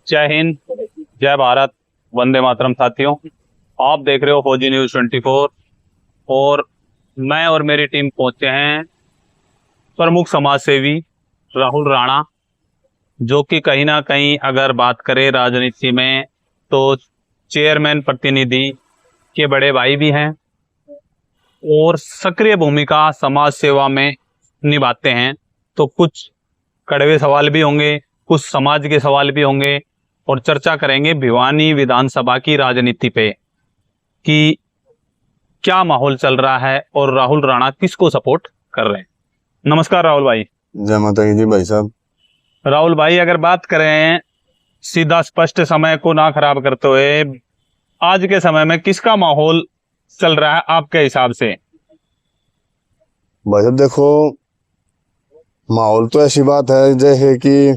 जय हिंद, जय भारत, वंदे मातरम। साथियों, आप देख रहे हो फौजी न्यूज 24 और मैं और मेरी टीम पहुंचे हैं प्रमुख समाज सेवी राहुल राणा, जो कि कहीं ना कहीं अगर बात करें राजनीति में तो चेयरमैन प्रतिनिधि के बड़े भाई भी हैं और सक्रिय भूमिका समाज सेवा में निभाते हैं। तो कुछ कड़वे सवाल भी होंगे, कुछ समाज के सवाल भी होंगे और चर्चा करेंगे भिवानी विधानसभा की राजनीति पे कि क्या माहौल चल रहा है और राहुल राणा किसको सपोर्ट कर रहे हैं। नमस्कार राहुल भाई। जय माता की जी भाई साहब। राहुल भाई, अगर बात करें सीधा स्पष्ट, समय को ना खराब करते हुए, आज के समय में किसका माहौल चल रहा है आपके हिसाब से? भाई साहब देखो, माहौल तो ऐसी बात है जैसे कि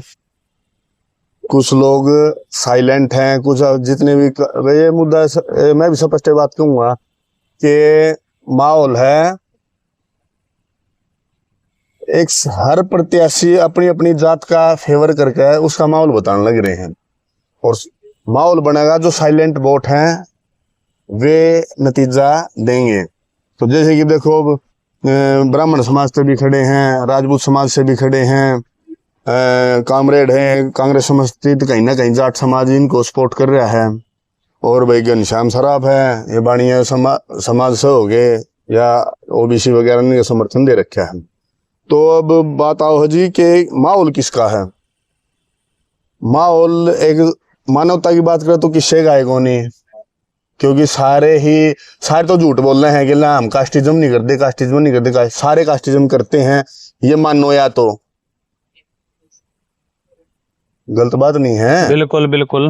कुछ लोग साइलेंट हैं, कुछ जितने भी ये मुद्दा मैं भी स्पष्ट बात कहूंगा कि माहौल है एक हर प्रत्याशी अपनी अपनी जात का फेवर करके उसका माहौल बताने लग रहे हैं और माहौल बनेगा जो साइलेंट वोट हैं वे नतीजा देंगे। तो जैसे कि देखो, ब्राह्मण समाज से भी खड़े हैं, राजपूत समाज से भी खड़े हैं, कामरेड हैं, कांग्रेस समर्थित कहीं ना कहीं जाट समाज इनको सपोर्ट कर रहा है। और भाई घनश्याम सराफ है, ये बाणिया समाज से हो गए या ओबीसी वगैरह ने समर्थन दे रखा है। तो अब बात आओ जी कि माहौल किसका है। माहौल एक मानवता की बात करें तो किससे गाएगा नहीं, क्योंकि सारे तो झूठ बोल रहे हैं कि ना हम कास्टिज्म नहीं करते, कास्टिज्म नहीं करते, सारे कास्टिज्म करते हैं, ये मानो या तो गलत बात नहीं है। बिल्कुल बिल्कुल।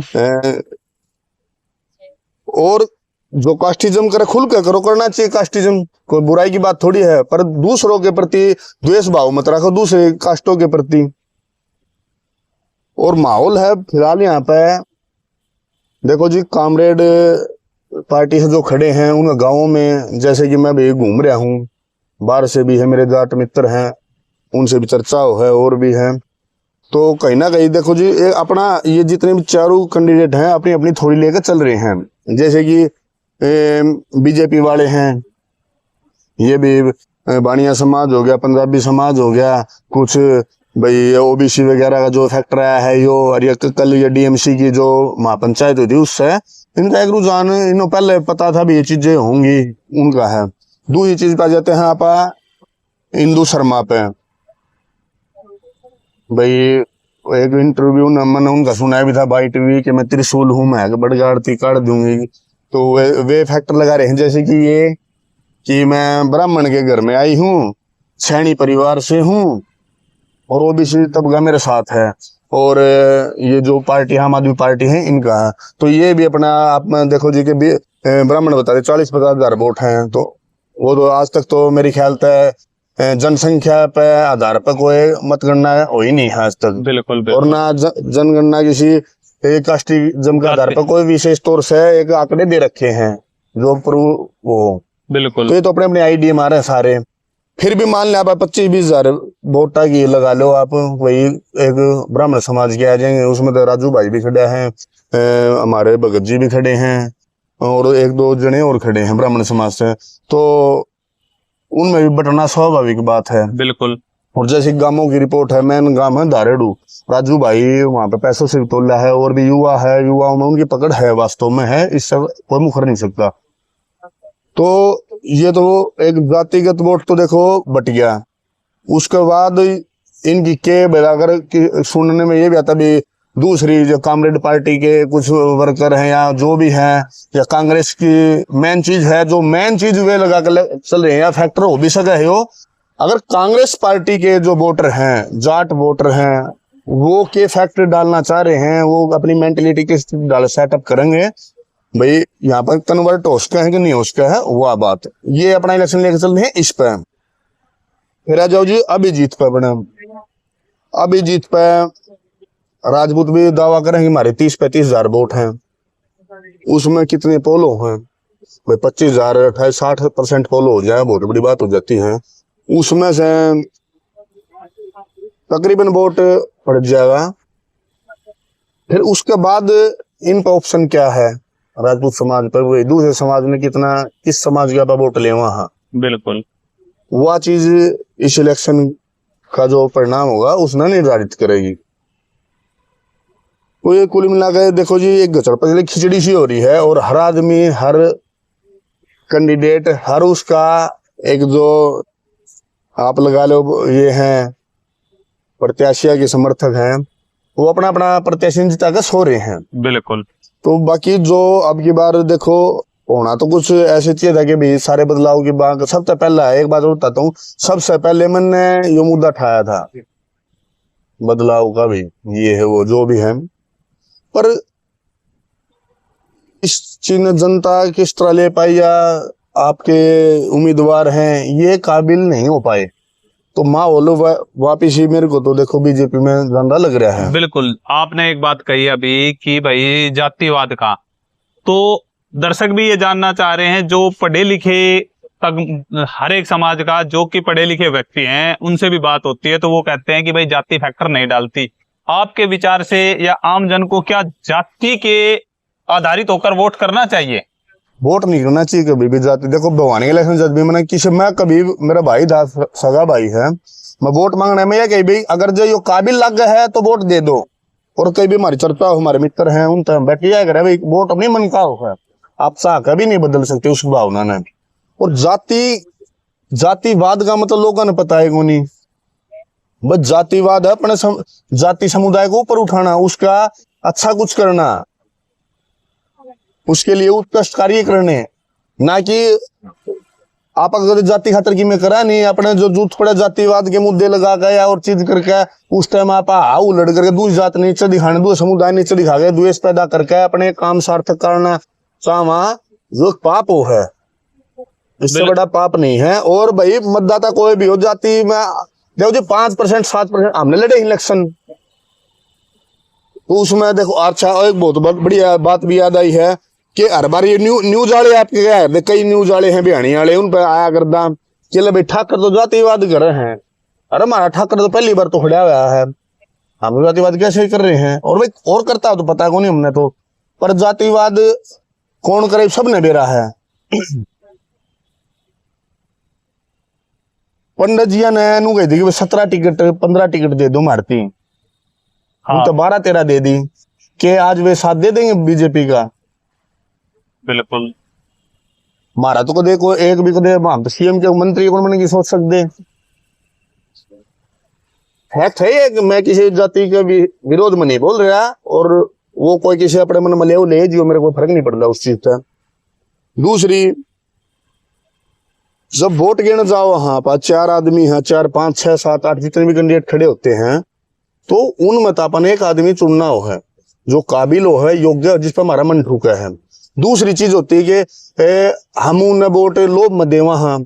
और जो कास्टिज्म करे खुल के करो, करना चाहिए कास्टिज्म, कोई बुराई की बात थोड़ी है, पर दूसरों के प्रति द्वेष भाव मत रखो दूसरे कास्टों के प्रति। और माहौल है फिलहाल यहाँ पे देखो जी, कामरेड पार्टी से जो खड़े हैं उन गांवों में, जैसे कि मैं भी घूम रहा हूँ, बाहर से भी है, मेरे जाट मित्र हैं, उनसे भी चर्चा है और भी है। तो कहीं ना कहीं देखो जी, अपना ये जितने भी चारों कैंडिडेट हैं अपनी अपनी थोड़ी लेकर चल रहे हैं। जैसे कि बीजेपी वाले हैं, ये भी बाणिया समाज हो गया, पंजाबी समाज हो गया, कुछ भाई ओबीसी वगैरह का जो फैक्टर आया है यो, और ये कल ये डीएमसी की जो महापंचायत हुई थी उससे इनका एक रुझान, इन्हों पहले पता था भी ये चीजें होंगी, उनका है। दूसरी चीज पे जाते हैं आप इंदू शर्मा पे। भाई एक इंटरव्यू मैंने उनका सुनाया भी था बाई टीवी कि मैं त्रिशूल हूं, मैं बड़ी आरती काट दूंगी। तो वे फैक्टर लगा रहे हैं, जैसे कि ये कि मैं ब्राह्मण के घर में आई हूँ, सैनी परिवार से हूँ और ओबीसी तबका मेरे साथ है, और ये जो पार्टी आम आदमी पार्टी है इनका है। तो ये भी अपना आप देखो जी कि ब्राह्मण बता रहे 40-50 हजार वोट हैं। तो वो तो आज तक तो मेरी ख्याल तक जनसंख्या पे आधार पर कोई मतगणना हो ही नहीं है आज तक। बिल्कुल बिल्कुल। और ना जनगणना किसी एक कास्टिज्म के आधार पर कोई विशेष तौर से एक आंकड़े दे रखे हैं जो वो बिल्कुल। तो ये तो अपने अपने आईडी मारे हैं सारे। फिर भी मान लिया आप 25-20 हजार वोटा की लगा लो आप, वही एक ब्राह्मण समाज के आ जाएंगे, उसमें तो राजू भाई भी खड़े हैं, हमारे भगत जी भी खड़े हैं और एक दो जने और खड़े हैं ब्राह्मण समाज से, तो उनमें भी बटना स्वाभाविक बात है। बिल्कुल। और जैसे गांवों की रिपोर्ट है, मेन गांव है धारेडू, राजू भाई वहां पे पैसों से तोला है और भी युवा है, युवाओं में उनकी पकड़ है, वास्तव में है, इससे कोई मुखर नहीं सकता। तो ये तो एक जातिगत वोट तो देखो बट गया। उसके बाद इनकी के बराबर सुनने में ये भी आता भी दूसरी जो कामरेड पार्टी के कुछ वर्कर हैं या जो भी हैं, या कांग्रेस की मेन चीज है, जो मेन चीज वे लगा कर चल रहे हैं, या फैक्टर हो भी सका है हो, अगर कांग्रेस पार्टी के जो वोटर हैं, जाट वोटर हैं, वो के फैक्टर डालना चाह रहे हैं, वो अपनी मेंटेलिटी के डाल सेटअप करेंगे, भाई यहाँ पर कन्वर्ट हो उसका है कि नहीं हो उसका है, वह बात ये अपना इलेक्शन लेकर चल रहे हैं इस पे। फिर आ जाओ जी अभिजीत पे। बने अभिजीत पे राजपूत भी दावा करें कि हमारे 30-35 हजार वोट हैं, उसमें कितने पोलो हैं भाई, 25,000 28-60% पोलो हो जाए बहुत बड़ी बात हो जाती है। उसमें से तकरीबन वोट पड़ जाएगा फिर उसके बाद इनका ऑप्शन क्या है, राजपूत समाज पर वही दूसरे समाज में कितना, किस समाज का वोट ले वहां, बिल्कुल वह चीज इस इलेक्शन का जो परिणाम होगा उसने निर्धारित करेगी। तो ये कुल मिलाकर देखो जी, एक गचड़ पचड़ी खिचड़ी सी हो रही है, और हर आदमी, हर कैंडिडेट, हर उसका एक जो आप लगा लो ये हैं प्रत्याशी के समर्थक हैं, वो अपना अपना प्रत्याशी जिता के सो रहे हैं। बिल्कुल। तो बाकी जो अब की बार देखो होना तो कुछ ऐसी चीज है कि भाई सारे बदलाव की बात सबसे पहला एक बात बताता हूँ, सबसे पहले मैंने ये मुद्दा उठाया था बदलाव का भी, ये है वो जो भी है, पर इस चीज में जनता किस तरह ले पाई या आपके उम्मीदवार हैं ये काबिल नहीं हो पाए, तो माहौल वापिस ही मेरे को तो देखो बीजेपी में ज्यादा लग रहा है। बिल्कुल, आपने एक बात कही अभी कि भाई जातिवाद का, तो दर्शक भी ये जानना चाह रहे हैं, जो पढ़े लिखे तक हर एक समाज का जो कि पढ़े लिखे व्यक्ति हैं उनसे भी बात होती है, तो वो कहते हैं कि भाई जाति फैक्टर नहीं डालती। आपके विचार से या आम जन को क्या जाति के आधारित होकर वोट करना चाहिए? वोट नहीं करना चाहिए कभी भी जाति। देखो भगवान के इलेक्शन जब भी मैंने किसी, मैं कभी मेरा भाई था, सगा भाई है, मैं वोट मांगने में यह कही भाई अगर जो यो काबिल लग है तो वोट दे दो, और कई भी हमारी चर्चा हमारे मित्र हैं उन तक बैठ जाएगा भाई वोट नहीं मन का होगा, आप चाह कभी नहीं बदल सकते उस भावना ने। और जातिवाद का मतलब लोगों ने पता है नहीं, बस जातिवाद है अपने जाति समुदाय को ऊपर उठाना, उसका अच्छा कुछ करना, उसके लिए उत्कृष्ट कार्य करने, ना कि आप अगर जाति खातर की में करा नहीं, अपने जो थोड़ा जातिवाद के मुद्दे लगा गया और चीज करके उस टाइम आप उलट करके दूसरी जात नीचे दिखाने, दूसरे समुदाय नीचे दिखा गए, द्वेष पैदा करके अपने काम सार्थक करना चाहवा, जो पाप हो है, इससे बड़ा पाप नहीं है। और भाई मतदाता कोई भी हो जाति में, देखो जी 5% 7% हमने लड़े इलेक्शन, तो उसमें देखो अच्छा एक बहुत बढ़िया बात भी याद आई है कि हर बार ये न्यूज वाले आपके क्या है, कई न्यूज वाले हैं बिहानी वाले, उन पर आया करदा चले भाई ठाकर तो जातिवाद कर रहे हैं, अरे हमारा ठाकर तो पहली बार तो खड़ा हुआ है, हम जातिवाद कैसे कर रहे हैं, और भाई और करता हो तो पता को नहीं हमने तो, पर जातिवाद कौन करे सबने बेरा है। पंडित जी ने नू कही थी कि 17 टिकट 15 टिकट दे दो मारती, हम तो 12-13 दे दी, कि आज वे साथ दे देंगे बीजेपी का? बिल्कुल, मारा तो कदे को एक भी कदे हम तो सीएम के मंत्री को मैंने की सोच सकते फैक्ट है ये कि मैं किसी जाति के भी विरोध में नहीं बोल रहा, और वो कोई किसी अपने मन में ले जो मेरे को फर्क नहीं पड़ता उस चीज का। दूसरी, जब वोट गिरने जाओ वहां पर 4 आदमी हैं, 4 5 6 7 8 जितने भी कैंडिडेट खड़े होते हैं, तो उनमें तो अपन एक आदमी चुनना हो है जो काबिल हो है, योग्य, जिस पर हमारा मन ठुका है। दूसरी चीज होती है कि हम उन वोट लोभ में दे वहां।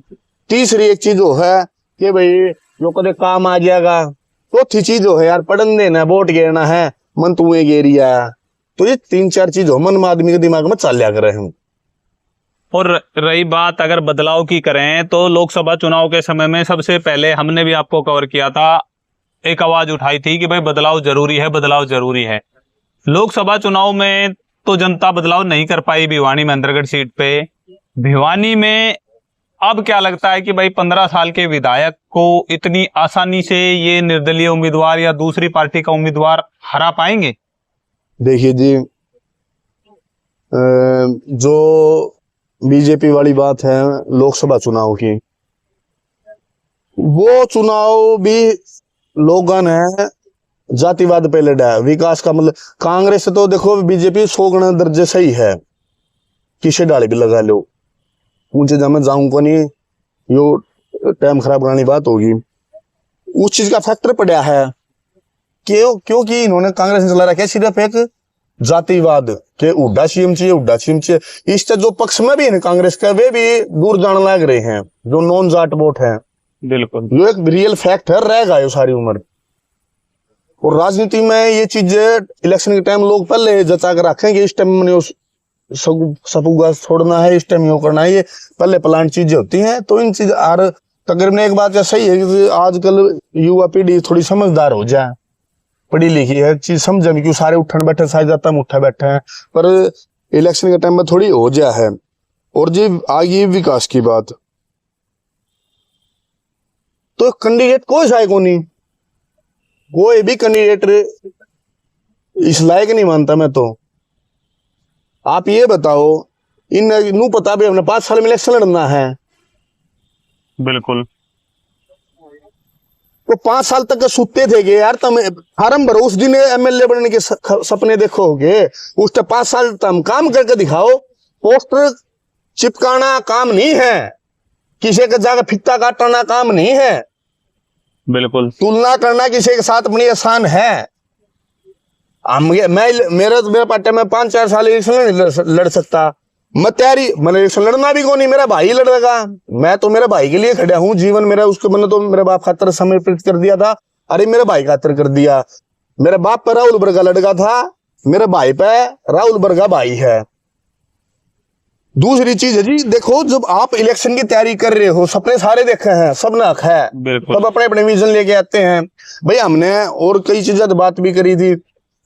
तीसरी एक चीज हो है कि भाई जो कदे काम आ जाएगा। चौथी चीज हो है यार पढ़न देना, वोट गिरना है, मन तू गेरिया। तो ये 3-4 चीज हो मन में आदमी के दिमाग में चल कर रहे हैं। और रही बात अगर बदलाव की करें, तो लोकसभा चुनाव के समय में सबसे पहले हमने भी आपको कवर किया था, एक आवाज उठाई थी कि भाई बदलाव जरूरी है, बदलाव जरूरी है। लोकसभा चुनाव में तो जनता बदलाव नहीं कर पाई भिवानी महेंद्रगढ़ सीट पे। भिवानी में अब क्या लगता है कि भाई 15 साल के विधायक को इतनी आसानी से ये निर्दलीय उम्मीदवार या दूसरी पार्टी का उम्मीदवार हरा पाएंगे? देखिए जी, जो बीजेपी वाली बात है लोकसभा चुनाव की, वो चुनाव भी लोगों ने जातिवाद पे लड़ा है। विकास का मतलब कांग्रेस तो देखो बीजेपी 100 गुना दर्जे सही है, किसे डाले भी लगा लो, ऊंचे जब मैं जाऊं को नहीं, यो टाइम खराब करानी बात होगी। उस चीज का फैक्टर पड़ा है क्योंकि इन्होंने कांग्रेस ने चला रखा सिर्फ एक जातिवाद के उड्डा सीएम चाहिए। इससे जो पक्ष में भी है कांग्रेस का, वे भी दूर जाने लग रहे हैं, जो नॉन जाट वोट है। बिल्कुल, जो एक रियल फैक्ट है, रहेगा ये सारी उम्र। और राजनीति में ये चीजें इलेक्शन के टाइम लोग पहले जचा कर रखेंगे, इस टाइम मैंने सपूगा छोड़ना है, इस टाइम यो करना है, ये पहले प्लान चीजें होती हैं। तो इन चीज और तकरीबन एक बात सही है कि आजकल युवा पीढ़ी थोड़ी समझदार हो जाए, पढ़ी लिखी है, चीज समझ में, क्यों सारे उठन बैठे सारे जाता हम उठा बैठे हैं, पर इलेक्शन के टाइम में थोड़ी हो जा है। और जी आगे विकास की बात, तो कैंडिडेट कोई सा को नहीं, कोई भी कैंडिडेट इस लायक नहीं मानता मैं तो। आप ये बताओ, इन नू पता भी हमने 5 साल में इलेक्शन लड़ना है, बिल्कुल। तो 5 साल तक सुते थे कि यार तुम फार्म भरो, उस दिन एमएलए बनने के सपने देखोगे, उस 5 साल तुम काम करके दिखाओ। पोस्टर चिपकाना काम नहीं है, किसी के जाकर फित्ता काटना काम नहीं है, बिल्कुल। तुलना करना किसी के साथ बड़ी आसान है। मेरा पार्टी में 5-4 साल इलेक्शन नहीं लड़ सकता, मैं तैयारी, मैंने इलेक्शन लड़ना भी कौन नहीं, मेरा भाई लड़ेगा, मैं तो मेरे भाई के लिए खड़ा हूँ। जीवन मेरा उसके मैंने तो मेरे बाप खातर समर्पित कर दिया था, अरे मेरे भाई खातर कर दिया। मेरे बाप पर राहुल बर्गा लड़का था, मेरे भाई पे राहुल बर्गा भाई है। दूसरी चीज है जी, देखो जब आप इलेक्शन की तैयारी कर रहे हो, सपने सारे देखे हैं, सब ना है, सब अपने अपने विजन लेके आते हैं। भाई हमने और कई चीजें बात भी करी थी,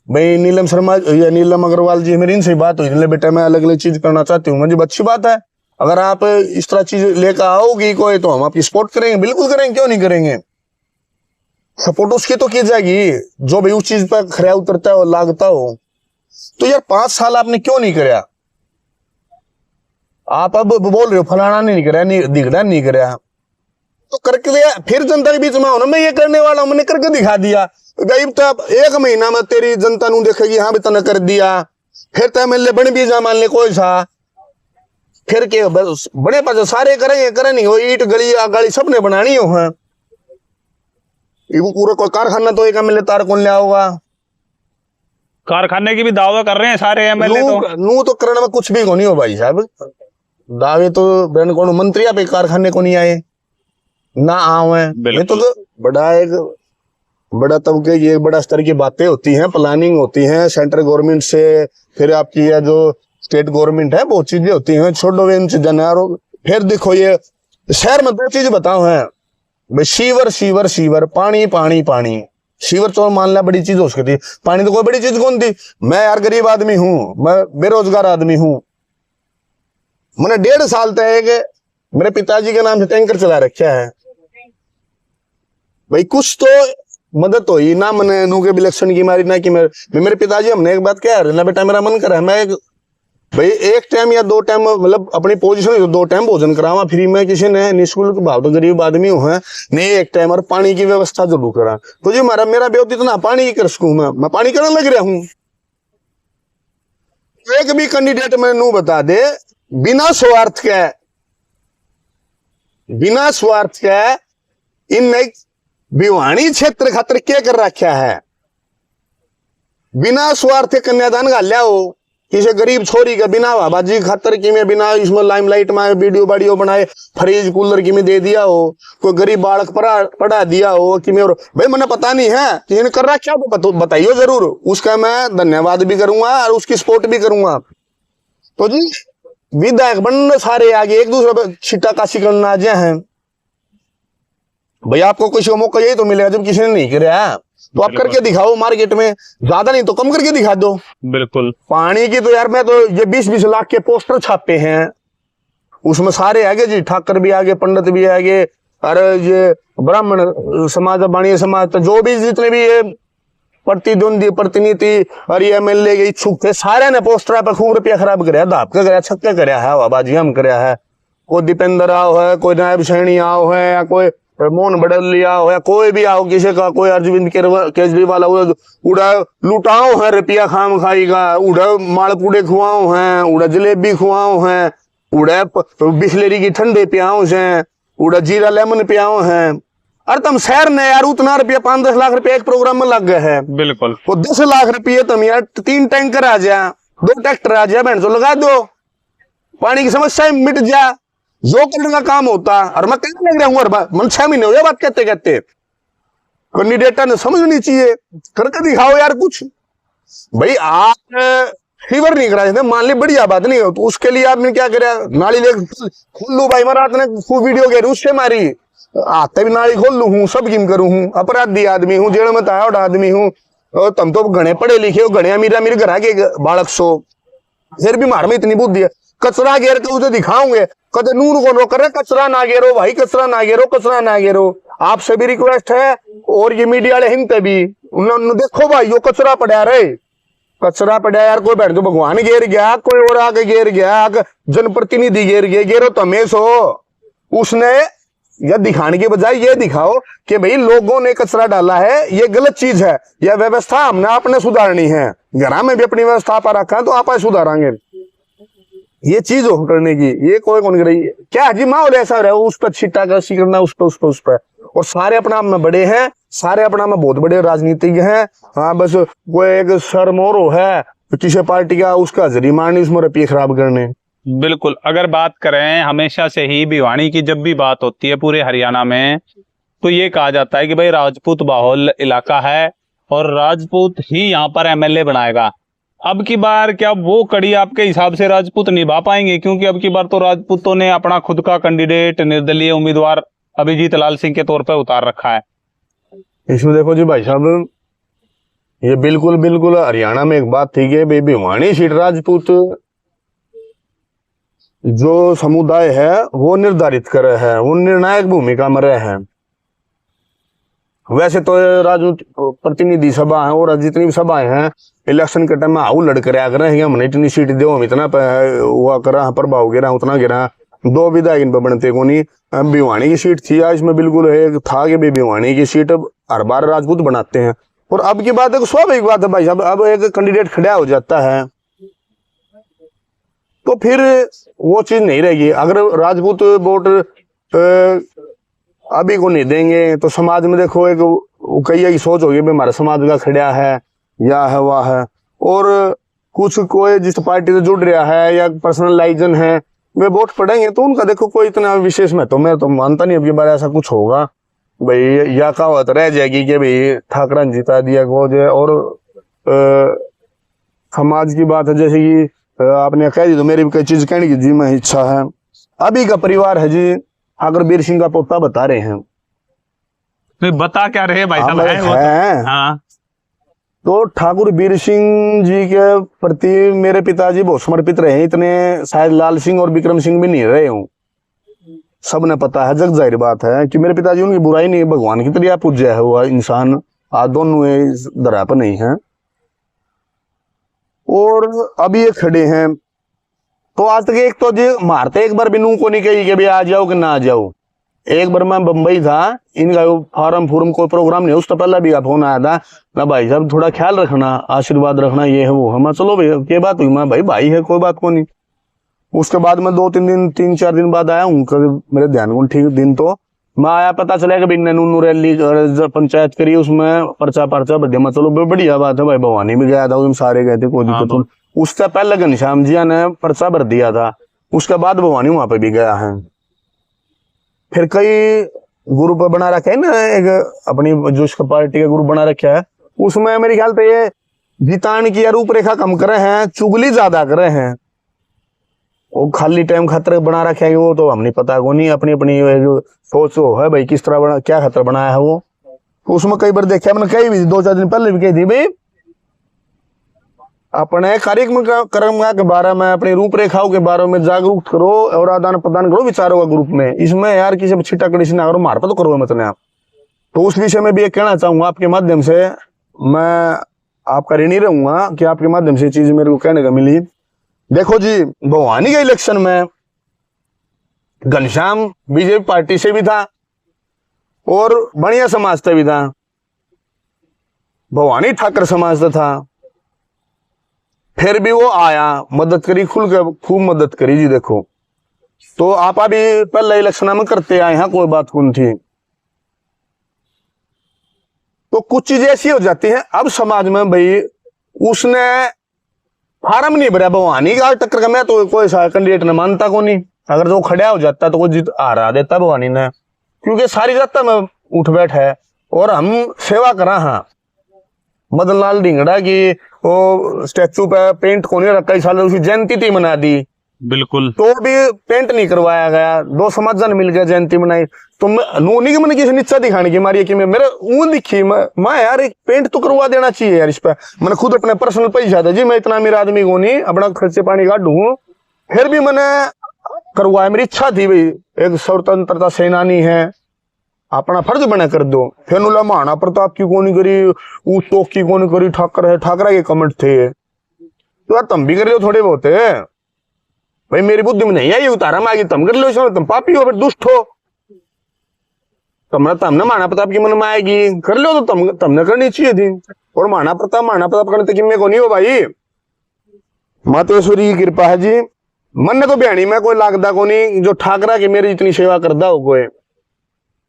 भाई नीलम शर्मा या नीलम अग्रवाल जी, मेरी इनसे बात हुई, बेटा मैं अलग अलग चीज करना चाहती हूँ। मुझे अच्छी बात है, अगर आप इस तरह चीज लेकर आओगी कोई, तो हम आपकी सपोर्ट करेंगे, बिल्कुल करेंगे, क्यों नहीं करेंगे। सपोर्ट उसकी तो की जाएगी जो भी उस चीज पर खरा उतरता हो, लागता हो। तो यार 5 साल आपने क्यों नहीं कराया? आप अब बोल रहे हो फलाना नहीं कराया, दिगड़ा नहीं कराया, तो करके दिया। फिर जनता के बीच में हो ना, मैं ये करने वाला हूं, मैंने करके दिखा दिया। गरीब तो अब 1 महीना में तेरी जनता नू देखेगी, हाँ भी तने कर दिया, फिर तो एमएलए बन भी जा मान ले कोई सा, फिर के बड़े पास सारे करेंगे, करे नहीं हो, ईट गली गाड़ी सबने बनानी हो है, पूरा कोई कारखाना तो एक एमएलए तार कौन ले आओगा। कारखाने की भी दावा कर रहे हैं सारे एमएलए, नू तो करने में कुछ भी को नहीं हो भाई साहब, दावे तो कौन मंत्री आप कारखाने को नहीं आए ना आवे, ये तो बड़ा एक बड़ा तबके, ये बड़ा स्तर की बातें होती हैं, प्लानिंग होती है सेंट्रल गवर्नमेंट से, फिर आपकी ये जो स्टेट गवर्नमेंट है, बहुत चीजें होती हैं, छोड़ो वे इन चीजें ना। फिर देखो ये शहर में 2 चीज बताओ है भाई, सीवर सीवर सीवर, पानी पानी पानी। सीवर तो मान ला बड़ी चीज हो सकती, पानी तो कोई बड़ी चीज कौन थी। मैं यार गरीब आदमी हूँ, मैं बेरोजगार आदमी हूँ, मैंने 1.5 साल तक मेरे पिताजी के नाम से टैंकर चला रखा है। भाई कुछ तो मदद हुई ना, मैंने नू के इलेक्शन की मारी ना कि मेरे पिताजी, हमने एक बात क्या ना बेटा, मेरा मन कर है मैं भाई 1 टाइम या 2 टाइम, मतलब अपनी पोजीशन 2 टाइम भोजन करावा फ्री में, किसी ने निःशुल्क भाव, तो गरीब आदमी हो है नहीं, 1 टाइम और पानी की व्यवस्था जरूर करा। तो जी मेरा बेहद इतना पानी की कर सकूं, मैं पानी करने लग रहा हूँ। एक भी कैंडिडेट मैं नू बता दे बिना स्वार्थ के इन भिवानी क्षेत्र खातर क्या कर रखा है। बिना स्वार्थ कन्यादान घालिया हो, किसी गरीब छोरी का बिना बाबाजी खातर की में, बिना इसमें लाइमलाइट में वीडियो बनाए, फ्रिज कूलर की में दे दिया हो, कोई गरीब बालक पढ़ा दिया हो कि मैं, भाई मैंने पता नहीं है कि इन्हें कर रखा, तो बताइए जरूर, उसका मैं धन्यवाद भी करूंगा और उसकी सपोर्ट भी करूंगा। तो जी विधायक बनने सारे आगे एक दूसरे पर छिट्टा काशी करना आ जाए हैं, भाई आपको किसी को मौका यही तो मिलेगा जब किसी ने नहीं किया, तो आप करके दिखाओ, मार्केट में ज्यादा नहीं तो कम करके दिखा दो। बिल्कुल। पानी की तो यार मैं तो ये 20-20 लाख के पोस्टर छापे हैं, उसमें सारे आगे जी, ठाकर भी आगे, पंडित भी आगे, अरे ये ब्राह्मण समाज, बाणीय समाज, तो जो भी जितने भी ये प्रतिद्वंदी प्रतिनिधि और ये एमएलए के इच्छुक थे, सारे ने पोस्टर पर खूब रुपया खराब कराया, दाप का कराया, छक्का कराया है, हवाबाजी हम कराया है। कोई दीपेंद्र आओ है, कोई नायब सैनी आओ है, या कोई मोहन बडल आओ है, कोई भी आओ, किसी का कोई अरविंद केजरीवाल उड़ा लुटाओ है रुपया खाम खाई का, उड़ा मालपुड़े खुआओ हैं, उड़ा जलेबी खुआओ हैं, उड़ा बिस्लेरी की ठंडे पियाओ हैं, उड़ा जीरा लेमन पियाओ हैं। अरे तुम शहर ने यार उतना रुपया 5-10 लाख रुपया एक प्रोग्राम में लग गए है। बिल्कुल। वो 10 लाख रुपये तुम यार 3 टैंकर आ जा, 2 ट्रैक्टर आ जा, बहन तो लगा दो, पानी की समस्या मिट जा, जो करने का काम होता। और मैं कहने लग रहा हूँ, मन 6 महीने हो गया बात कहते कहते, कैंडिडेट ने समझनी चाहिए, करके दिखाओ यार कुछ। भाई आप फीवर नहीं करा सकते, मान ली बढ़िया बात नहीं हो, तो उसके लिए आपने क्या करा, नाली ले खोल लू भाई, महाराज ने खूब वीडियो कह उससे मारी, आते भी नाली खोल लू हूँ, सब गिम करूँ हूँ, अपराधी आदमी हूँ, जेल में ताया आदमी हूँ, और तुम तो घने पढ़े लिखे हो, घने अमीर अमीर घर के बालक सो, फिर भी मार में इतनी बुद्धि है। कचरा घेर के उसे दिखाओगे, कदे नून को रोक रहे, कचरा ना घेरो भाई, कचरा ना घेरो, कचरा ना घेरो। आपसे भी रिक्वेस्ट है, और ये मीडिया वाले हिंद भी, उन्होंने देखो भाई यो कचरा पड़ा रहे, कचरा पड़ा यार, कोई बैठ तो भगवान घेर गया, कोई और आके घेर गया, जनप्रतिनिधि घेर गया, घेरो तो हमें सो। उसने यह दिखाने के बजाय ये दिखाओ कि भाई लोगों ने कचरा डाला है, ये गलत चीज है, यह व्यवस्था हमने आपने सुधारनी है, घर में भी अपनी व्यवस्था पर रखा है तो आप सुधारेंगे। ये चीज हो करने की, ये कोई कौन करे क्या जी, माहौल ऐसा रहे उस पर छिट्टा कसी करना, उस पर और सारे अपना आप में बड़े हैं, सारे अपना में बहुत बड़े राजनीतिज्ञ हैं। हाँ बस कोई एक सरमोरो है किसी पार्टी का, उसका जरिमाना इसमें रुपये खराब करने। बिल्कुल, अगर बात करें हमेशा से ही भिवानी की, जब भी बात होती है पूरे हरियाणा में, तो ये कहा जाता है कि भाई राजपूत बाहुल इलाका है और राजपूत ही यहाँ पर एमएलए बनाएगा। अब की बार क्या वो कड़ी आपके हिसाब से राजपूत निभा पाएंगे? क्योंकि अब की बार तो राजपूतों ने अपना खुद का कैंडिडेट, निर्दलीय उम्मीदवार अभिजीत लाल सिंह के तौर पर उतार रखा है। इसमें देखो जी भाई साहब, ये बिल्कुल हरियाणा में एक बात थी कि भिवानी सीट राजपूत जो समुदाय है वो निर्धारित कर रहे हैं, वो निर्णायक भूमिका में रहे हैं। वैसे तो राजपूत प्रतिनिधि सभा है और जितनी भी सभाएं हैं, इलेक्शन के टाइम में आऊ लड़कर आ कर हमने इतनी सीट दो, हम इतना हुआ करा, प्रभाव गिरा, उतना गिरा, 2 विधायक इन पर बनते को नहीं। भिवानी की सीट थी, इसमें बिल्कुल है था कि भिवानी की सीट हर बार राजपूत बनाते हैं। और अब की बात है, स्वाभाविक बात है भाई साहब, अब एक कैंडिडेट खड़ा हो जाता है तो फिर वो चीज नहीं रहेगी। अगर राजपूत वोट अभी को नहीं देंगे तो समाज में देखो एक कई की सोच होगी भाई हमारे समाज का खड़ा है या है वह है, और कुछ कोई जिस पार्टी से जुड़ रहा है या पर्सनलाइजन है वे वोट पड़ेंगे तो उनका देखो कोई इतना विशेष में तो मैं तो मानता नहीं अब की बार ऐसा कुछ होगा। भाई या कहावत रह जाएगी कि भाई ठाकरा ने जिता दिया गोज। और समाज की बात है, जैसे कि आपने कह दी तो मेरी भी कई चीज कहने की जी में इच्छा है। अभी का परिवार है जी, अगर बीर सिंह का पोता बता रहे हैं, तो बता क्या रहे भाई साहब? है हाँ, तो ठाकुर बीर सिंह जी के प्रति मेरे पिताजी बहुत समर्पित रहे, इतने शायद लाल सिंह और विक्रम सिंह भी नहीं रहे हूँ, सबने पता है, जग जाहिर बात है कि मेरे पिताजी उनकी बुराई नहीं, भगवान की तरह पूज्य है हुआ इंसान, आज दोनों इस दरा पर नहीं है। और अभी ये खड़े हैं तो आज तक एक तो जी मारते एक बार भी नू को नहीं कही कि भाई आ जाओ कि ना आ जाओ। एक बार मैं बम्बई था, इनका फार्म कोई प्रोग्राम नहीं, उससे पहले भी फोन आया था ना भाई साहब थोड़ा ख्याल रखना, आशीर्वाद रखना, ये है वो है। मैं चलो भाई क्या बात हुई, मैं भाई है कोई बात को नहीं। उसके बाद मैं 3-4 दिन बाद आया हूँ, मेरे ध्यान को ठीक दिन तो मैं आया, पता चला कि नूनू रैली पंचायत करी, उसमें पर्चा बढ़िया। मैं चलो बढ़िया बात है भाई, भवानी भी गया था, सारे गए थे, कोई दिक्कत नहीं। उससे पहले घनश्याम जी ने पर्चा भर दिया था, उसके बाद भवानी वहां पे भी गया है। फिर कई ग्रुप बना रखा है ना, एक अपनी जो पार्टी का ग्रुप बना रखा है, उसमें मेरे ख्याल पे ये जितान की रूपरेखा कम करे हैं, चुगली ज्यादा करे हैं। वो खाली टाइम खतरे बना रखे है, वो तो हम नहीं पता को नहीं, अपनी अपनी जो सोच हो है भाई किस तरह बना, क्या खतरा बनाया है वो। उसमें कई बार देखा मैंने, कई भी 2-4 दिन पहले भी कही थी भाई अपने कार्यक्रम के बारे में, अपनी रूपरेखाओं के बारे में जागरूक करो और आदान प्रदान करो विचारों का ग्रुप में। इसमें यार किसी छिट्टा कड़ी ना करो, मार पर तो करो मतलब आप। तो उस विषय में भी एक कहना चाहूंगा आपके माध्यम से, मैं आपका ऋणी रहूंगा कि आपके माध्यम से चीज मेरे को कहने का मिली। देखो जी, भवानी के इलेक्शन में घनश्याम बीजेपी पार्टी से भी था और बढ़िया समाज से भी था, भवानी ठाकर समाज से था, फिर भी वो आया, मदद करी, खुल के खूब मदद करी जी। देखो तो आप अभी पहले इलेक्शन में करते आए हैं, कोई बात कौन थी। तो कुछ चीजें ऐसी हो जाती हैं अब समाज में, भाई उसने फार्म नहीं भरा भवानी का टक्कर का, मैं तो कोई सा कैंडिडेट ने मानता को नहीं, अगर जो खड़ा हो जाता तो कोई जीत हरा देता भवानी ने, क्योंकि सारी जनता में उठ बैठ है। और हम सेवा करा, हाँ मदन लाल ढींगड़ा की वो स्टैचू पे पेंट को नहीं रखा, इस साल उसकी जयंती थी मना दी, बिल्कुल। तो भी पेंट नहीं करवाया गया। दो समाजन मिल गया जयंती मनाई, तो नूनी की मैंने किसी नीचा दिखाने की मारी कि मैं मेरे ऊन दिखी मैं यार एक पेंट तो करवा देना चाहिए यार इस पे। मैंने खुद अपने पर्सनल पैसा था जी, मैं इतना अमीर आदमी को नहीं अपना खर्चे पानी काटूं, फिर भी मैंने करवाया। मेरी इच्छा थी भाई, एक स्वतंत्रता सेनानी है, अपना फर्ज बना कर दो। फिर उन्होंने महाराणा प्रताप की कौन करी, ऊ तोक की कौन करी, ठाकर है ठाकरा के कमेंट थे। तो यार तुम भी कर लो थोड़े बहुत है भाई, मेरी बुद्धि में नहीं आई उतारा मांगी तुम कर लो, इसमें तुम पापी हो फिर दुष्ट हो। तुमने महाराणा प्रताप की मन में आएगी कर लो, तो तुमने करनी चाहिए थी। और महाराणा प्रताप करने तक में को नहीं हो भाई, मातेश्वरी की कृपा है जी। मन ने तो बयानी में कोई लागदा को नहीं, जो ठाकरा की मेरी इतनी सेवा करदा हो कोई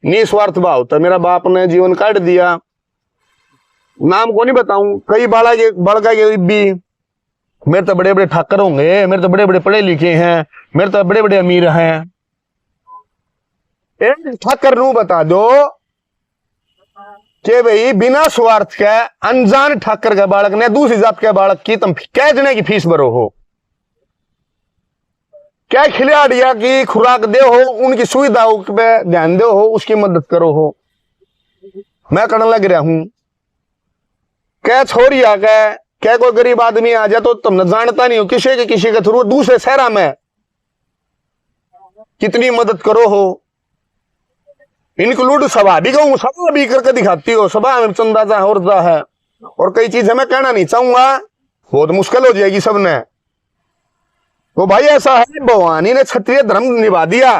निस्वार्थ भाव था। मेरा बाप ने जीवन काट दिया, नाम को नहीं बताऊं, कई बड़का के भी मेरे तो बड़े बड़े ठाकर होंगे, मेरे तो बड़े बड़े पढ़े लिखे हैं, मेरे तो बड़े बड़े अमीर हैं। एक ठाकर नू बता दो कि भाई बिना स्वार्थ के अनजान ठाकर के बालक ने दूसरी जात के बालक की तुम क्या जने की फीस भरो हो, क्या खिलाड़िया की खुराक दे हो, उनकी सुविधाओं पे ध्यान दे हो, उसकी मदद करो हो। मैं करने लग रहा हूं क्या छोरी आ गए, क्या कोई गरीब आदमी आ जाए तो तुमने जानता नहीं हो किसी के थ्रू दूसरे शहरा में कितनी मदद करो हो। इंक्लूड सभा भी कहूं, सभा भी करके दिखाती हो, सभा में चंदा होता है। और कई चीजें मैं कहना नहीं चाहूंगा, बहुत मुश्किल हो जाएगी सबने। तो भाई ऐसा है, भवानी ने क्षत्रिय धर्म निभा दिया।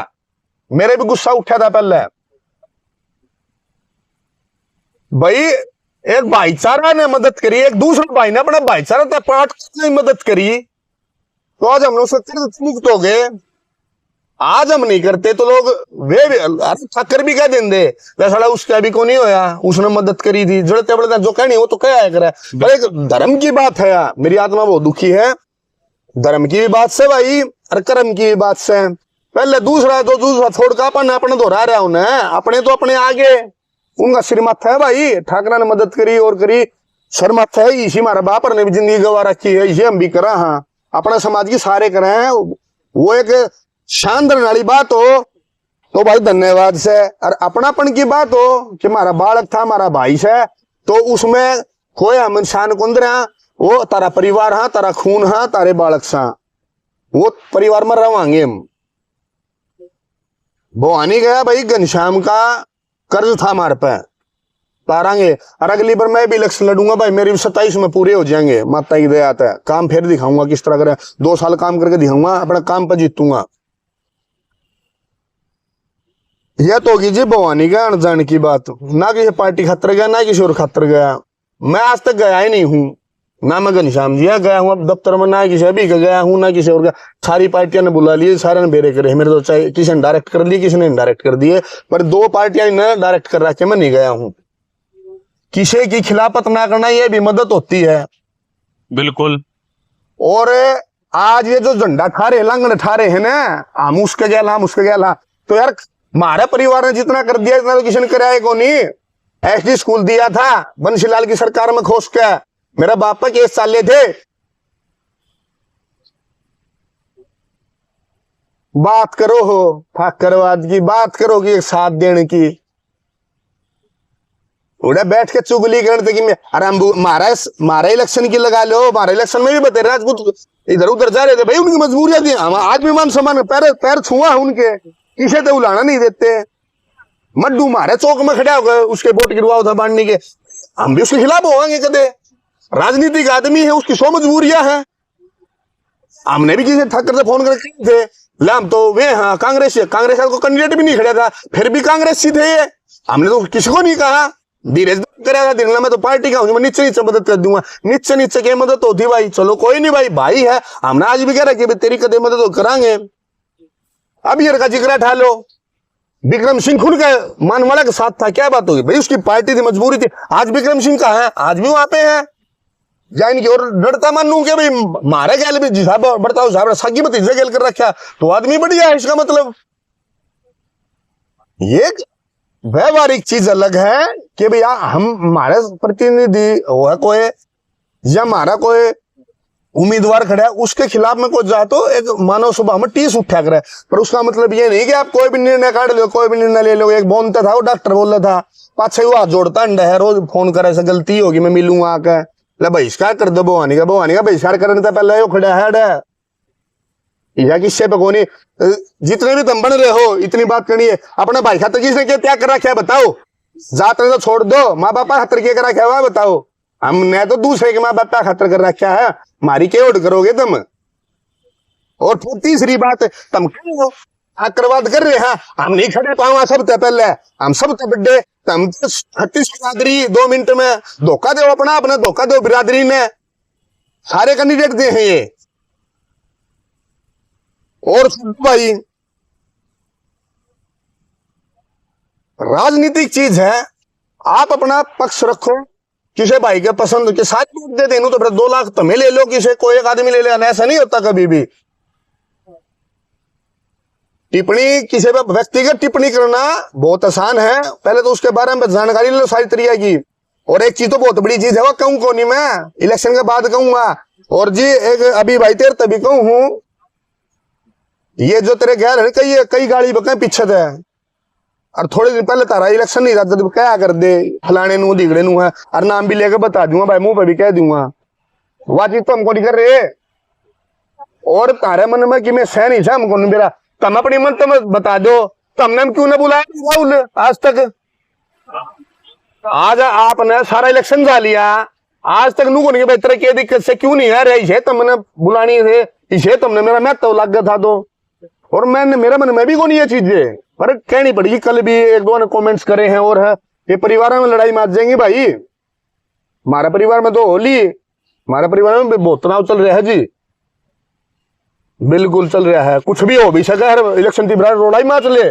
मेरे भी गुस्सा उठा था पहले भाई, एक भाईचारा ने मदद करी, एक दूसरे भाई ने अपना भाईचारा था पाठ ने मदद करी, तो आज हम लोग मुक्त हो गए। आज हम नहीं करते तो लोग वे ठाकर भी कह देंगे वैसा उसका भी को नहीं होया, उसने मदद करी थी। जड़ते बड़ते जो कहनी वो तो क्या करे, पर एक धर्म की बात है यार, मेरी आत्मा बहुत दुखी है धर्म की भी बात से भाई और कर्म की भी बात से। पहले दूसरा छोड़ कर अपने दोहरा रहा उन्हें, अपने तो अपने आगे उनका सिर माथा है भाई। ठाकरा ने मदद करी और करी, सर माथा है, इसी हमारा बाप ने भी जिंदगी गवा रखी है, इसे हम भी करा। हाँ अपने समाज की सारे करे हैं, वो एक शानदार वाली बात हो तो भाई धन्यवाद से। और अपनापन की बात हो कि हमारा बालक था, हमारा भाई से, तो उसमें कोई हम इंसान को अंदर वो तारा परिवार हाँ, तारा खून हाँ, तारे बालक सा, वो परिवार में रवांगे हम। भवानी गया भाई, घनश्याम का कर्ज था हमारे पे, तारांगे। और अगली बार मैं भी इलेक्शन लड़ूंगा भाई, मेरी 27 में पूरे हो जाएंगे, माता की दया है। काम फिर दिखाऊंगा किस तरह करें, 2 साल काम करके दिखाऊंगा, अपना काम पर जीतूंगा। यह तो होगी जी भवानी का अनजान की बात, ना किसी पार्टी खातर गया ना किसी और खातर गया। मैं आज तक गया ही नहीं हूं, ना मैं घनश्याम जी गया हूं अब दफ्तर में, ना किसी अभी का गया हूं, ना किसी और का। सारी पार्टियां ने बुला लिए, सारे ने बेरे करे मेरे तो, चाहे किसी ने डायरेक्ट कर लिए, किसी ने इनडायरेक्ट कर दिए, पर 2 पार्टियां ने डायरेक्ट कर रखे, मैं नहीं गया हूं। किसी की खिलाफत ना करना ये भी मदद होती है। बिल्कुल। और आज ये जो झंडा ठा रहे लांगन ठा रहे है ना, हम उसके गया, तो यार हमारे परिवार ने जितना कर दिया इतना तो किसी ने कराया को नहीं। एसडी स्कूल दिया था बंशीलाल की सरकार में खोस के, मेरा बाप के 1 साल थे। बात करो हो ठाकरवाद की, बात करो कि एक साथ देने की, उड़े बैठ के चुगली करते कि अरे मारा इलेक्शन की लगा लो, हमारा इलेक्शन में भी बते राजपूत इधर उधर जा रहे थे भाई, उनकी मजबूरियां थी। हम आज भी मान सम्मान पैर छुआ उनके, किसे तो उलाना नहीं देते। मड्डू मारे चौक में खड़ा होगा, उसके वोट गिरवाओ था बांटने के, हम भी उसके खिलाफ होंगे कदे। राजनीतिक आदमी है, उसकी 100 मजबूरियां हैं। हमने भी किसी ठाकर से फोन करके थे, हम तो वे हाँ कांग्रेस को कैंडिडेट भी नहीं खड़ा था, फिर भी कांग्रेसी थे। हमने तो किसी को नहीं कहा, धीरज करेगा दिन मैं तो पार्टी का हूं, नीचे नीचे मदद कर दूंगा। नीचे क्या मदद होती भाई, चलो कोई नहीं भाई है। हमने आज भी कह रहा कि तेरी कदे मदद तो करांगे। अब ये का जिक्र उठा लो, विक्रम सिंह खुद का मानवाड़ा के साथ था, क्या बात होगी भाई, उसकी पार्टी थी, मजबूरी थी। आज विक्रम सिंह का है, आज भी वहां पे है जाइन की। और डरता मानू कि भाई मारे गैल भी जिसाब बर्ताव साहब सागी भतीजे गैल कर रखा तो आदमी बढ़िया है, इसका मतलब ये व्यवहारिक चीज अलग है कि भैया हम हमारे प्रतिनिधि हुआ कोई या हमारा कोई उम्मीदवार खड़ा है, उसके खिलाफ में कुछ जा तो एक मानव स्वभाव में टीस उठा करे। पर उसका मतलब ये नहीं कि आप कोई भी निर्णय काट लो, कोई भी निर्णय ले लो। एक बोलता था, वो डॉक्टर बोल रहा था, पाछे वो हाथ जोड़ता अंडा है, रोज फोन करे से गलती होगी मैं मिलूंगा आके, ले बहिष्कार कर दो भवानी का बहिष्कार करने से पहले वो खड़ा है या किससे भगोनी। जितने भी तुम बन रहे हो इतनी बात करनी है अपने भाई खातर किसने क्या त्याग कर रखा है बताओ। जात तो छोड़ दो, माँ बापा खातर क्या कर रखा है बताओ। हमने तो दूसरे के माँ बापा खातर कर रखा है, मारी के ओढ़ करोगे तुम। और फिर तीसरी बात, तुम क्यों आक्रवाद कर रहे हैं, हम नहीं खड़े पाऊंगा सबसे पहले, हम सबसे बड़े, तुम 36 बिरादरी 2 मिनट में धोखा दो, अपना धोखा दो बिरादरी ने, सारे कैंडिडेट दे हैं ये। और भाई राजनीतिक चीज है, आप अपना पक्ष रखो, किसी भाई के पसंद के साथ वोट दे देना, तो फिर 2 लाख तुम्हें ले लो, किसी कोई एक आदमी ले लेना, ऐसा नहीं होता कभी भी। टिप्पणी किसी पे व्यक्तिगत टिप्पणी करना बहुत आसान है, पहले तो उसके बारे में जानकारी ले लो सारी तरीके की। और एक चीज तो बहुत बड़ी चीज है, वो कहूं कौन नहीं, मैं इलेक्शन के बाद कहूंगा। और जी एक अभी भाई तेरे तभी कहूं हूं, ये जो तेरे गैर है कई गाड़ी बके पीछे थे, और थोड़े दिन पहले तारा इलेक्शन नहीं रहा, तो क्या कर दे फलाने नु दिगड़े नु है, और नाम भी लेकर बता दूंगा भाई, मुंह पे भी कह दूंगा, वह चीज तो हमको नहीं कर रहे। और तारे मन में कि मैं सह नहीं था हमको मेरा, तुम अपनी मन तुम बता दो, तुमने क्यों ना बुलाया राहुल आज तक। आज आपने सारा इलेक्शन जा लिया, आज तक नू को बेहतर की दिक्कत से क्यों नहीं आ रहा, इसे तुमने बुलानी थे, इसे तुमने मेरा महत्व लग गया था तो। और मैंने मेरे मन में भी कौन ये चीजें पर कहनी पड़ेगी। कल भी 1-2 ने कमेंट्स करे हैं, और है ये परिवार में लड़ाई मार जाएंगी भाई। हमारे परिवार में तो होली, हमारे परिवार में बहुत तनाव चल रहा है जी, बिल्कुल चल रहा है, कुछ भी हो भी सके, हर इलेक्शन की बिराड़ लड़ाई मार चले,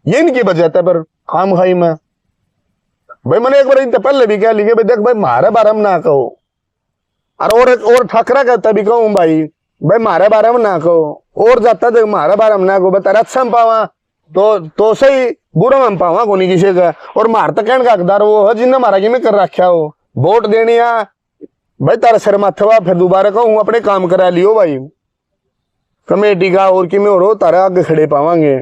ये इनकी वजह है। पर खाम खाई में भाई मैंने एक बार इनसे पहले भी कह लिया भाई, देख भाई मारे बारे में ना कहो, और ठाकरा कहता भी कहूँ भाई मारे बारे में ना कहो, और जाता देख मारे बारे में ना कहो, बता अच्छा हम पावा तो सही, बुरा हम पावा को नहीं किसी का। और मार तो कहने का हकदार वो है जिन्हें मारा कि मैं कर रखा हो, वोट देनी है भाई तारा सिर माथवा, फिर दोबारा कहूँ अपने काम करा लियो भाई कमेटी का, और कि मैं और तारा आगे खड़े पावांगे।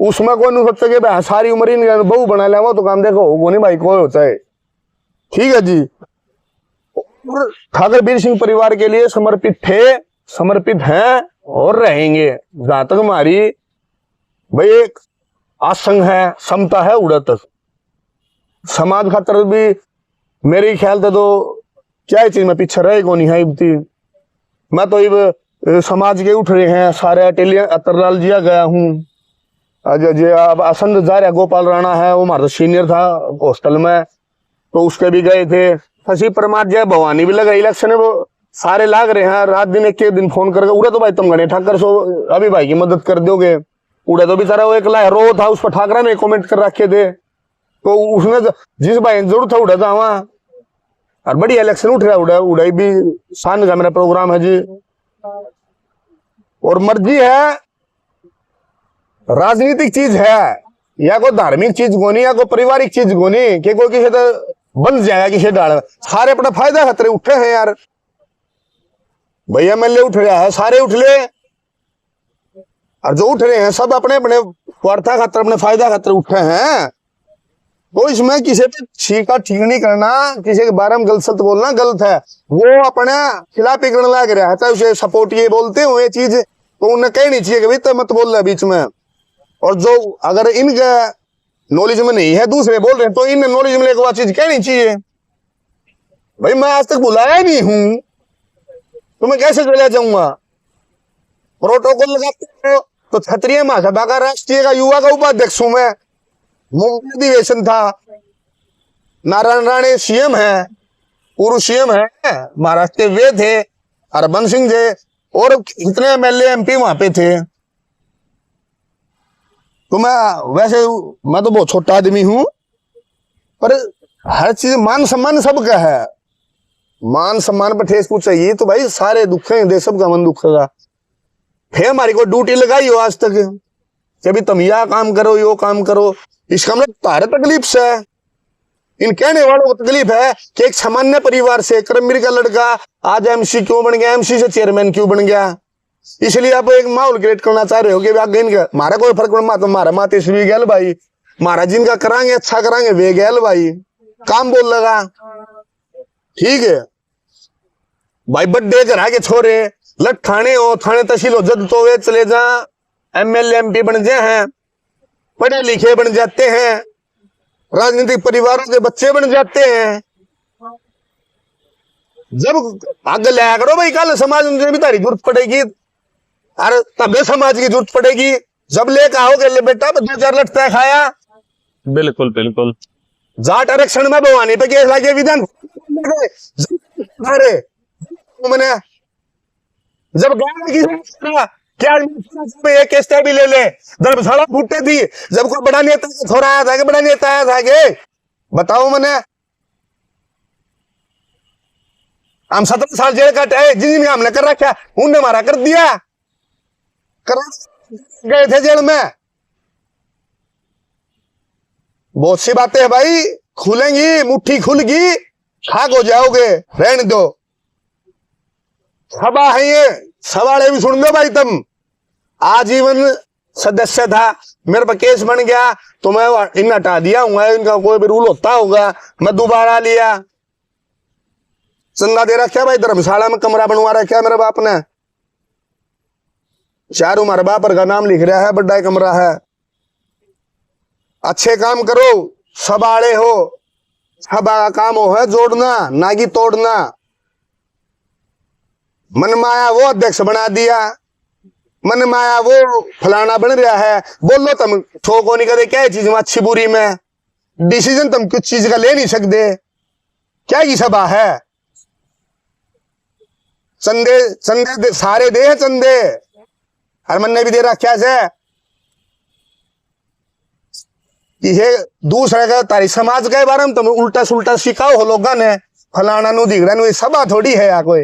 उसमें कोई नहीं सोचता कि भाई सारी उम्र इन बहू बना लिया तो काम देखो वो नहीं भाई कोई होता है, ठीक है जी। ठाकर वीर सिंह परिवार के लिए समर्पित थे, समर्पित हैं और रहेंगे जहां तक हमारी भाई एक आसंग है, समता है उड़ा तक। समाज खातर भी मेरे ख्याल से तो क्या चीज में पीछे रहे को नहीं है इब्ती। मैं तो इब समाज के उठ रहे हैं सारे, अटेलिया अतरलाल जिया गया हूँ, अब असंद जा रहा गोपाल राणा है, वो हमारा सीनियर था हॉस्टल में, तो उसके भी गए थे। शशि परमार जय भवानी भी लगा इलेक्शन, वो सारे लाग रहे हैं, रात दिन एक दिन फोन करके उड़े तो भाई तुम गणे ठाकर सो अभी भाई की मदद कर दोगे, उड़े तो बेचारा वो एक रो था, उस पर ठाकरा ने कमेंट कर रखे थे, तो उसने जिस भाई जरूर था उड़ा था वहां, और बड़ी इलेक्शन उठ रहा उड़ाई भी शान का मेरा प्रोग्राम है जी। और मर्जी है, राजनीतिक चीज है, या कोई धार्मिक चीज गोनी, या कोई पारिवारिक चीज गोनी कि कोई किसी तो बन जाएगा किसी डाल, सारे अपना फायदा खतरे उठे हैं यार। भैया एमएलए उठ रहा है, सारे उठ ले, और जो उठ रहे हैं सब अपने अपने स्वार्था खातर, अपने फायदा खातर उठे हैं। तो इसमें किसी पे ठीक नहीं करना, किसी के बारे में गलत सत बोलना गलत है। वो अपने खिलाफ ही करने लग रहा है, चाहे उसे सपोर्ट ये बोलते हो ये चीज, तो उन्हें कहनी चाहिए कि भाई तो मत बोल रहे बीच में। और जो अगर इनका नॉलेज में नहीं है, दूसरे बोल रहे हैं, तो इन नॉलेज में लेकर चीज कहनी चाहिए। भाई मैं आज तक बुलाया ही नहीं हूं तो मैं कैसे चला जाऊंगा। प्रोटोकॉल लगाते हो तो क्षत्रिय महासभा का राष्ट्रीय का युवा का उपाध्यक्ष हूं मैं, मुंबई अधिवेशन था, नारायण राणे सीएम है, पूर्व सीएम है, महाराष्ट्र के वे थे, हरबंस सिंह थे, और इतने एमएलए एमपी वहां पे थे। तो मैं तो बहुत छोटा आदमी हूं, पर हर चीज मान सम्मान सबका है, मान सम्मान पर ठेस पूछ चाहिए तो भाई सारे दुख हैं, दे सबका मन दुखेगा। फिर हमारी कोई ड्यूटी लगाई हो आज तक कि अभी तुम यह काम करो यो काम करो, इसका मतलब तारे तकलीफ से है, इन कहने वालों को तकलीफ है कि एक सामान्य परिवार से कर्मवीर का लड़का आज एमसी क्यों बन गया, एमसी से चेयरमैन क्यों बन गया। इसलिए आप एक माहौल क्रिएट करना चाह रहे हो कि आगे इनका मारा कोई फर्क पड़ा, तो मारा माते भी गैल भाई, मारा जिनका करांगे अच्छा करांगे वे गैल भाई, काम बोल लगा। ठीक है भाई, बड्डे करा के छोरे लट थाने हो, थाने तहसील हो, जद तो वे चले जा एमएलए एमपी बन जाए हैं, पढ़े लिखे बन जाते हैं, राजनीतिक परिवारों के बच्चे बन जाते हैं। जब आगे लाया करो भाई, कल समाज में भी तारी जरूरत पड़ेगी, अरे तब समाज की जरूरत पड़ेगी। जब लेकर आओगे ले बेटा 2-4 लट तय खाया। बिल्कुल बिल्कुल। जाट आरक्षण में भवानी पे केस लाके विधान अरे मैंने जब क्या एक केस भी ले ले, धर्मशाला फूटे थी, जब कोई बड़ा नेता थोड़ा आया था कि बड़ा नेता आया था कि बताओ मैंने, हम 17 साल जेल काटे, जिन हमने कर रखा उनने हमारा कर दिया, कर गए थे जेल में। बहुत सी बातें है भाई, खुलेंगी मुट्ठी खुलगी, खाक हो जाओगे, रहने दो। सभा है ये, सवाले भी सुन लो भाई। तुम आजीवन सदस्य था, मेरे पर केस बन गया तो मैं इन हटा दिया हूँ, इनका कोई भी रूल होता होगा, मैं दोबारा लिया, चंदा दे रखा भाई, धर्मशाला में कमरा बनवा रखा मेरे बाप ने, चारों हमारे बाप का नाम लिख रहा है, बड़ा कमरा है। अच्छे काम करो, सबाड़े हो, सभा का काम हो है जोड़ना ना कि तोड़ना। मनमाया वो अध्यक्ष बना दिया, मनमाया वो फलाना बन रहा है, बोलो तुम ठोको नहीं करे क्या चीज में अच्छी बुरी में, डिसीजन तुम कुछ चीज का ले नहीं सकते, क्या की सभा है। चंदे चंदे सारे दे चंदे, हरमन ने भी दे रखा है, ये दूसरे का तारी समाज के बारे में तुम उल्टा सुल्टा सिखाओ हो लोगों ने, फलाना नु दिख रहा सभा थोड़ी है या कोई,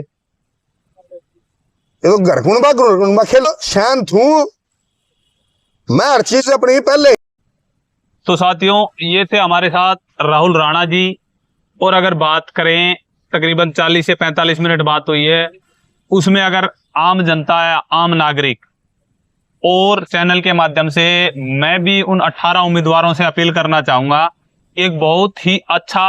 ये तो घर गुणबा खेलो, शांत हूं मैं, हर चीज अपनी पहले। तो साथियों, ये थे हमारे साथ राहुल राणा जी, और अगर बात करें तकरीबन 40 से 45 मिनट बात हुई है, उसमें अगर आम जनता या आम नागरिक और चैनल के माध्यम से मैं भी उन 18 उम्मीदवारों से अपील करना चाहूंगा, एक बहुत ही अच्छा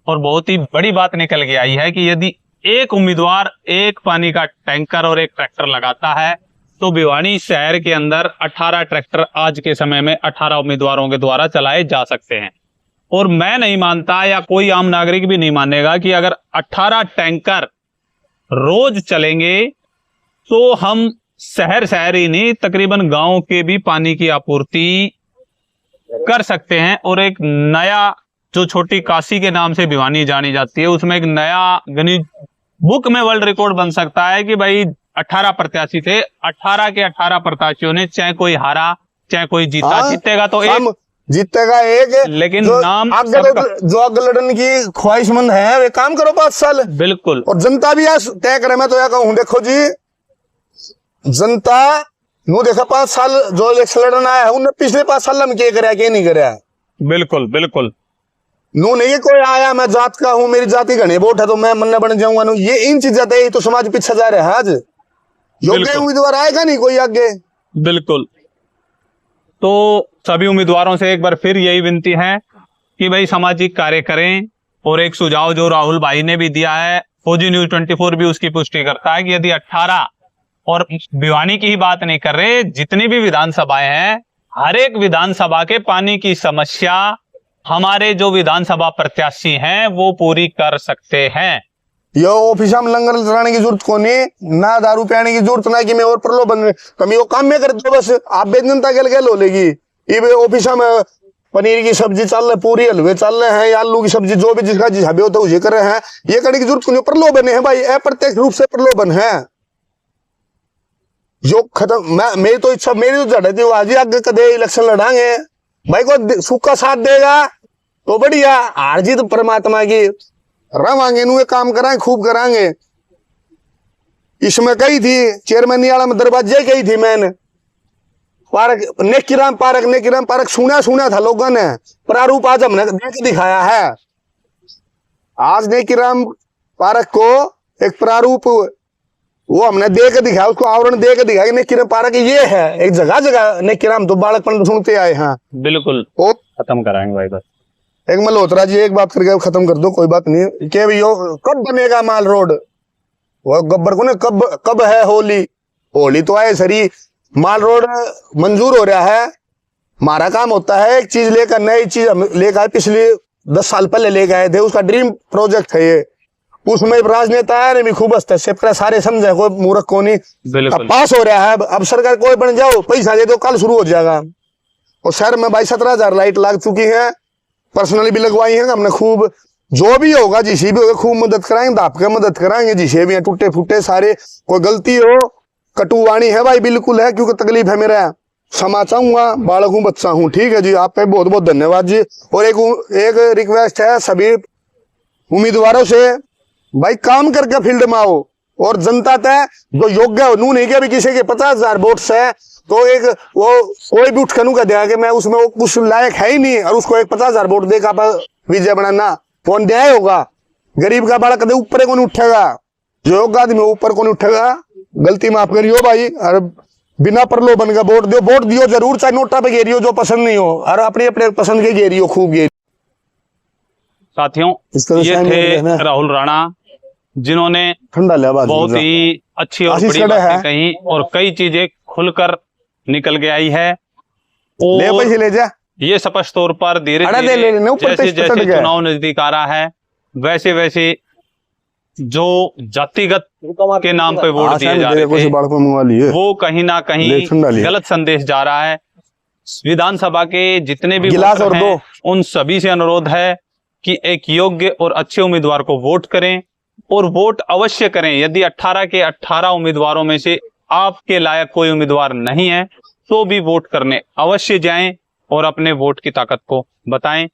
और बहुत ही बड़ी बात निकल के आई है कि यदि एक उम्मीदवार एक पानी का टैंकर और एक ट्रैक्टर लगाता है तो भिवानी शहर के अंदर 18 ट्रैक्टर आज के समय में 18 उम्मीदवारों के द्वारा चलाए जा सकते हैं। और मैं नहीं मानता या कोई आम नागरिक भी नहीं मानेगा कि अगर 18 टैंकर रोज चलेंगे तो हम शहर ही नहीं तकरीबन गांव के भी पानी की आपूर्ति कर सकते हैं। और एक नया जो छोटी काशी के नाम से भिवानी जानी जाती है, उसमें एक नया गणित बुक में वर्ल्ड रिकॉर्ड बन सकता है कि भाई 18 प्रत्याशी थे, 18 के 18 प्रत्याशियों ने, चाहे कोई हारा चाहे कोई जीता, जीतेगा तो एक, जीतेगा एक, लेकिन नाम जो आगे लड़ने की ख्वाहिशमंद है वे काम करो 5 साल। बिल्कुल। और जनता भी तय करे। मैं तो यह कहूँ, देखो जी जनता नु देखा 5 साल जो इलेक्शन लड़ना है उन्हें पिछले 5 साल में क्या कराया क्या नहीं कराया। बिल्कुल बिल्कुल। नू नहीं कोई आया मैं जात का हूँ, मेरी जाति घने वोट है तो मैं मन्ना बन जाऊंगा, नू ये इन चीजें थे, तो समाज पीछे जा रहा है। आज योग्य उम्मीदवार आएगा नहीं कोई आगे। बिल्कुल। तो सभी उम्मीदवारों से एक बार फिर यही विनती है कि भाई सामाजिक कार्य करें। और एक सुझाव जो राहुल भाई ने भी दिया है, फौजी न्यूज 24 भी उसकी पुष्टि करता है कि यदि 18 और भिवानी की ही बात नहीं कर रहे, जितनी भी विधानसभाएं हैं, हर एक विधानसभा के पानी की समस्या हमारे जो विधानसभा प्रत्याशी हैं वो पूरी कर सकते हैं। यो ऑफिस में लंगर चलाने की जरूरत को नहीं, ना दारू पियाने की जरूरत ना कि मैं और प्रलोभन कमी, वो काम में कर दो बस, आप जनता के हो लेगी। ये ऑफिस में पनीर की सब्जी चल रहे, पूरी हलवे चल रहे हैं, आलू की सब्जी जो भी जिसका जिस होता है उसे कर रहे हैं, ये करने की जरूरत को नहीं। प्रलोभन है भाई, अप्रत्यक्ष रूप से प्रलोभन है जो खत्म। मेरी तो इच्छा, मेरी तो जड़ थी आज ही आगे कदे इलेक्शन लड़ांगे भाई, को सूखा साथ देगा तो बढ़िया, हार जीत परमात्मा की, रवांगे नु काम कराएं खूब करांगे। इसमें कही थी चेयरमैन वाला में दरवाजे कही थी मैंने, पार्क नेकीराम पार्क सुना था लोगों ने, प्रारूप आज हमने देख दिखाया है। आज नेकीराम पार्क को एक प्रारूप वो हमने दे के दिखाया, उसको आवरण दे के दिखाया कि नेकीराम पार्क ये है। एक जगह जगह नेकीराम तो बालकपन सुनते आए हैं। बिल्कुल वो खत्म कराएंगे भाई बस। एक मल्होत्रा जी एक बात करके खत्म कर दो, कोई बात नहीं, के भी कब बनेगा माल रोड? वो गब्बर को ना कब है होली? होली तो आए सरी, माल रोड मंजूर हो रहा है। हमारा काम होता है एक चीज लेकर, नई चीज हम लेकर आए, पिछले 10 साल पहले लेकर आए थे, उसका ड्रीम प्रोजेक्ट है ये। उसमें राजनेता है भी खूब हस्तक्षेप करे, सारे समझे, कोई मूर्ख को नहीं। अब पास हो रहा है, अब सरकार कोई बन जाओ, पैसा दे दो, कल शुरू हो जाएगा। और शहर में भाई 17,000 लाइट लग चुकी है, पर्सनली भी लगवाई है हमने खूब। जो भी होगा जिसे भी होगा खूब मदद कराएंगे, दाप के मदद कराएंगे जिसे भी टूटे फूटे सारे। कोई गलती हो, कटुवाणी है भाई बिल्कुल है, क्योंकि तकलीफ है मेरा, क्षमा चाहूंगा, बालक हूँ, बच्चा हूँ। ठीक है जी, आप पे बहुत बहुत धन्यवाद जी। और एक रिक्वेस्ट है सभी उम्मीदवारों से, भाई काम करके फील्ड में आओ, और जनता तय जो योग्य हो, नू नहीं कि अभी किसी के 50,000 वोट्स है तो एक वो कोई भी उठ कर कह देगा कि मैं उसमें वो कुछ लायक है ही नहीं, और उसको एक 50,000 वोट देकर आप विजय बनाना, कौन न्याय होगा? गरीब का बालक कदे ऊपर कौन उठेगा, जो योग्य आदमी ऊपर कौन उठेगा। गलती माफ करियो भाई, और बिना प्रलोभन का वोट दियो जरूर, चाहे नोटा पे घेरियो जो पसंद नहीं हो, और अपने अपने पसंद के घेरियो खूब घेरियो। साथियों, ये थे राहुल राणा, जिन्होंने ठंडा बहुत ही अच्छी और बड़ी बातें कही, और कई चीजें खुलकर निकल के आई है। और ले जा। ये स्पष्ट तौर पर धीरे धीरे जैसे जैसे चुनाव नजदीक आ रहा है, वैसे वैसे जो जातिगत के नाम पे वोट दिए जा रहे थे, वो कहीं ना कहीं गलत संदेश जा रहा है। विधानसभा के जितने भी वोटर हैं, उन सभी से अनुरोध है कि एक योग्य और अच्छे उम्मीदवार को वोट करें, और वोट अवश्य करें। यदि 18 के 18 उम्मीदवारों में से आपके लायक कोई उम्मीदवार नहीं है, तो भी वोट करने अवश्य जाएं और अपने वोट की ताकत को बताएं।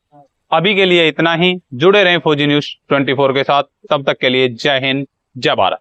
अभी के लिए इतना ही। जुड़े रहें फौजी न्यूज़ 24 के साथ। तब तक के लिए जय हिंद, जय भारत।